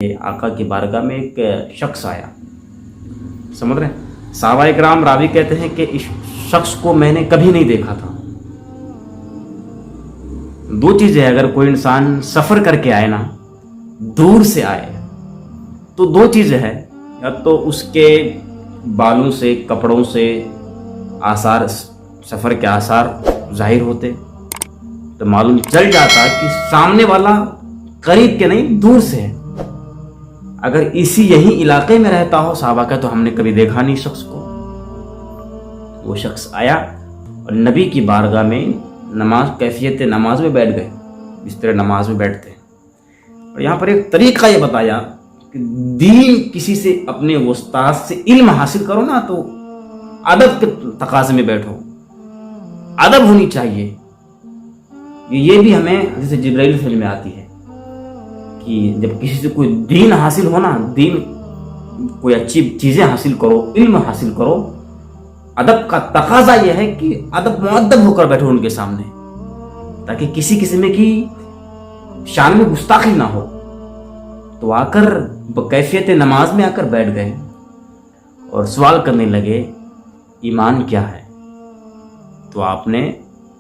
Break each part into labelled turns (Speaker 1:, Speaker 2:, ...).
Speaker 1: کہ آقا کی بارگاہ میں ایک شخص آیا. سمجھ رہے ہیں؟ صحابہ کرام راوی کہتے ہیں کہ اس شخص کو میں نے کبھی نہیں دیکھا تھا. دو چیزیں، اگر کوئی انسان سفر کر کے آئے نا، دور سے آئے، تو دو چیزیں ہیں، یا تو اس کے بالوں سے، کپڑوں سے آثار، سفر کے آثار ظاہر ہوتے تو معلوم چل جاتا کہ سامنے والا قریب کے نہیں دور سے ہے. اگر یہی علاقے میں رہتا ہو صحابہ کا تو ہم نے کبھی دیکھا نہیں شخص کو. وہ شخص آیا اور نبی کی بارگاہ میں نماز، کیفیت نماز میں بیٹھ گئے جس طرح نماز میں بیٹھتے ہیں. اور یہاں پر ایک طریقہ یہ بتایا کہ دین کسی سے، اپنے استاد سے علم حاصل کرو نا تو ادب کے تقاضے میں بیٹھو، ادب ہونی چاہیے. یہ بھی ہمیں حدیث جبرائیل فلم میں آتی ہے کہ جب کسی سے کوئی دین حاصل ہونا، دین کوئی اچھی چیزیں حاصل کرو، علم حاصل کرو، ادب کا تقاضا یہ ہے کہ ادب مؤدب ہو کر بیٹھو ان کے سامنے، تاکہ کسی قسم کی شان میں گستاخی نہ ہو. تو آ کر بکیفیت نماز میں آ کر بیٹھ گئے اور سوال کرنے لگے ایمان کیا ہے. تو آپ نے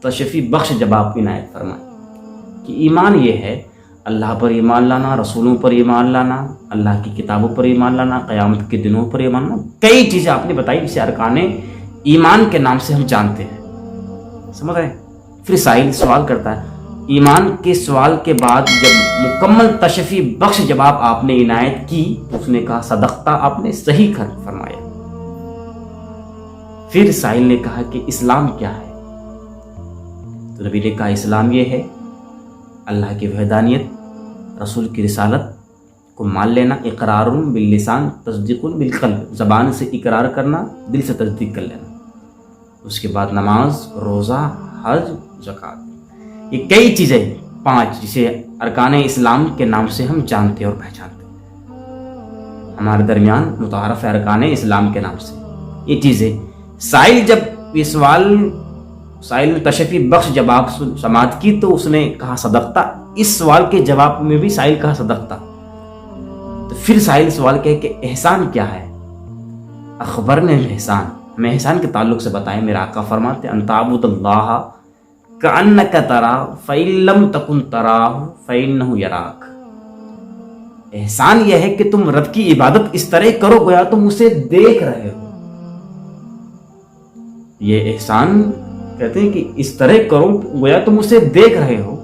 Speaker 1: تشفی بخش جواب عنایت فرمائی کہ ایمان یہ ہے اللہ پر ایمان لانا، رسولوں پر ایمان لانا، اللہ کی کتابوں پر ایمان لانا، قیامت کے دنوں پر ایمان لانا. کئی چیزیں آپ نے بتائی جسے ارکان ایمان کے نام سے ہم جانتے ہیں. سمجھ رہے ہیں؟ پھر سائل سوال کرتا ہے. ایمان کے سوال کے بعد جب مکمل تشفی بخش جواب آپ نے عنایت کی تو اس نے کہا صدقتا، آپ نے صحیح فرمایا. پھر سائل نے کہا کہ اسلام کیا ہے؟ تو نبی نے کہا اسلام یہ ہے اللہ کی وحدانیت، رسول کی رسالت کو مان لینا، اقرار باللسان تصدیق بالقلب، زبان سے اقرار کرنا، دل سے تصدیق کر لینا. اس کے بعد نماز، روزہ، حج، زکوٰۃ. یہ کئی چیزیں 5 جسے ارکان اسلام کے نام سے ہم جانتے اور پہچانتے ہیں. ہمارے درمیان متعارف ہے ارکان اسلام کے نام سے یہ چیزیں. سائل جب یہ سائل نے تشفی بخش جواب سماعت کی تو اس نے کہا صدقتا. اس سوال کے جواب میں بھی سائل کہا صدقتا. تو پھر سائل سوال کہے کہ احسان کیا ہے؟ اخبرنے احسان، ہمیں احسان کے تعلق سے بتائیں. میرا آقا فرماتے ان تعبد اللہ کأنک تراہ فإن لم تکن تراہ فإنہ یراک. احسان یہ ہے کہ تم رب کی عبادت اس طرح کرو گویا تم اسے دیکھ رہے ہو. یہ احسان کہتے ہیں کہ اس طرح کرو گویا تم اسے دیکھ رہے ہو.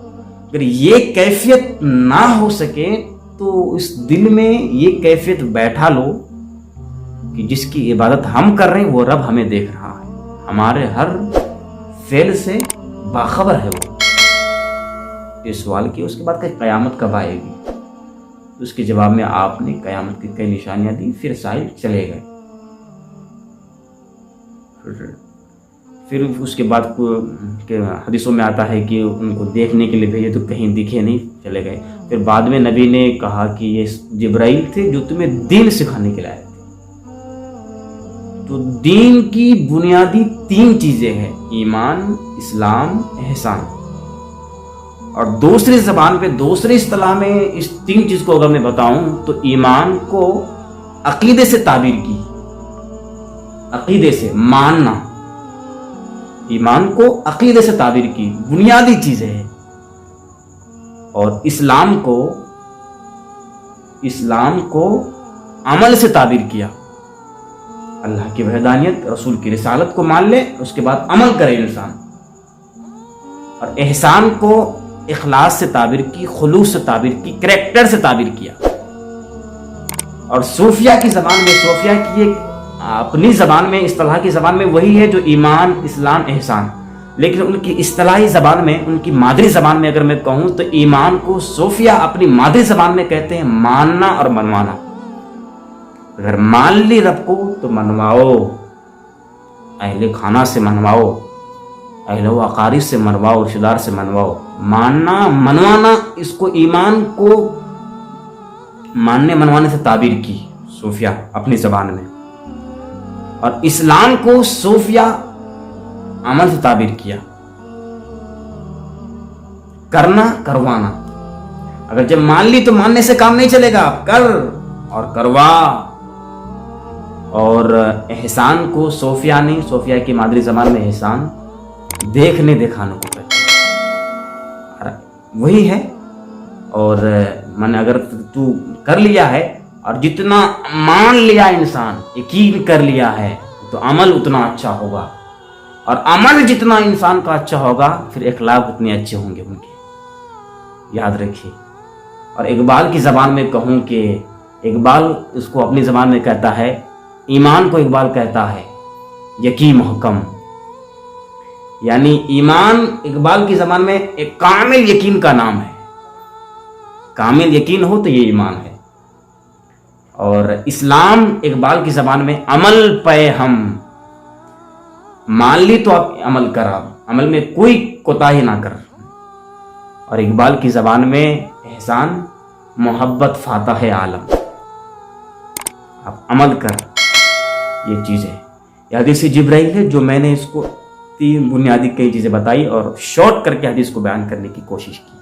Speaker 1: اگر یہ کیفیت نہ ہو سکے تو اس دل میں یہ کیفیت بیٹھا لو کہ جس کی عبادت ہم کر رہے ہیں وہ رب ہمیں دیکھ رہا ہے، ہمارے ہر فعل سے باخبر ہے. وہ یہ سوال کیا. اس کے بعد کہ قیامت کب آئے گی؟ اس کے جواب میں آپ نے قیامت کی کئی نشانیاں دی. پھر سائل چلے گئے. پھر اس کے بعد کہ حدیثوں میں آتا ہے کہ ان کو دیکھنے کے لیے بھیجے تو کہیں دکھے نہیں، چلے گئے. پھر بعد میں نبی نے کہا کہ یہ جبرائیل تھے جو تمہیں دین سکھانے کے لیے آئے تھے. تو دین کی بنیادی 3 چیزیں ہیں، ایمان، اسلام، احسان. اور دوسری زبان پہ، دوسری اصطلاح میں اس 3 چیز کو اگر میں بتاؤں تو ایمان کو عقیدے سے تعبیر کی، عقیدے سے ماننا. ایمان کو عقیدے سے تعبیر کی، بنیادی چیزیں ہیں. اور اسلام کو عمل سے تعبیر کیا. اللہ کی وحدانیت، رسول کی رسالت کو مان لے، اس کے بعد عمل کرے انسان. اور احسان کو اخلاص سے تعبیر کی، خلوص سے تعبیر کی، کریکٹر سے تعبیر کیا. اور صوفیہ کی زبان میں، صوفیہ کی ایک اپنی زبان میں، اصطلاح کی زبان میں وہی ہے جو ایمان، اسلام، احسان. لیکن ان کی اصطلاحی زبان میں، ان کی مادری زبان میں اگر میں کہوں تو ایمان کو صوفیہ اپنی مادری زبان میں کہتے ہیں ماننا اور منوانا. اگر مان لی رب کو تو منواؤ، اہل خانہ سے منواؤ، اہل و اقارب سے منواؤ، رشتہ دار سے منواؤ. ماننا، منوانا، اس کو ایمان کو ماننے منوانے سے تعبیر کی صوفیہ اپنی زبان میں. اور اسلام کو صوفیہ عمل سے تعبیر کیا، کرنا، کروانا. اگر جب مان لی تو ماننے سے کام نہیں چلے گا، کر اور کروا. اور احسان کو صوفیہ نے، صوفیہ کی مادری زبان میں احسان دیکھنے دکھانے کو کہتے ہیں، وہی ہے. اور من اگر تو کر لیا ہے اور جتنا مان لیا انسان، یقین کر لیا ہے، تو عمل اتنا اچھا ہوگا، اور عمل جتنا انسان کا اچھا ہوگا پھر اخلاق اتنے اچھے ہوں گے ان کے. یاد رکھیے. اور اقبال کی زبان میں کہوں کہ اقبال اس کو اپنی زبان میں کہتا ہے، ایمان کو اقبال کہتا ہے یقین محکم. یعنی ایمان اقبال کی زبان میں ایک کامل یقین کا نام ہے. کامل یقین ہو تو یہ ایمان ہے. اور اسلام اقبال کی زبان میں عمل پہ ہم، مان لی تو آپ عمل کرا، عمل میں کوئی کوتاہی نہ کر. اور اقبال کی زبان میں احسان محبت فاتح عالم، آپ عمل کر. یہ چیز ہے. یہ حدیث جبرائیل ہے جو میں نے اس کو 3 بنیادی کئی چیزیں بتائی اور شارٹ کر کے حدیث کو بیان کرنے کی کوشش کی.